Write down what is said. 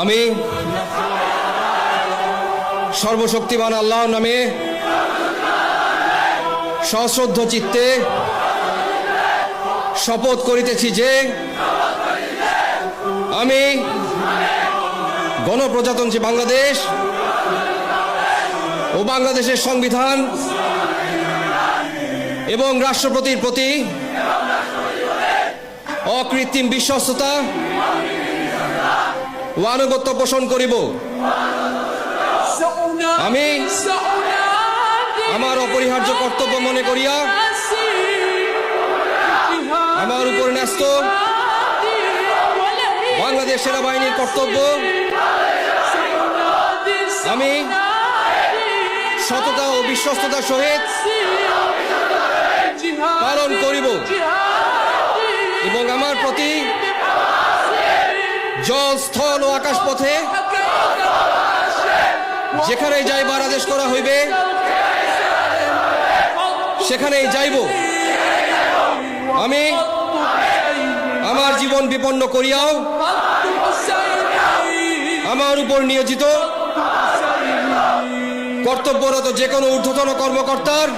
আমি সর্বশক্তিমান আল্লাহর নামে সশ্রদ্ধ চিত্তে শপথ করিতেছি যে আমি গণপ্রজাতন্ত্রী বাংলাদেশ ও বাংলাদেশের সংবিধান এবং রাষ্ট্রপতির প্রতি অকৃত্রিম বিশ্বস্ততা ও আনুগত্য পোষণ করিব। আমি আমার অপরিহার্য কর্তব্য মনে করিয়া আমার উপর ন্যস্ত বাংলাদেশ সেনাবাহিনীর কর্তব্য আমি সততা ও বিশ্বস্ততার সহিত পালন করিব এবং আমার প্রতি জল, স্থল ও আকাশ পথে যেখানে যাইবার আদেশ করা হইবে সেখানেই যাইব। আমি আমার জীবন বিপন্ন করিয়াও আমার উপর নিয়োজিত কর্তব্যরত যে কোনো ঊর্ধ্বতন কর্মকর্তার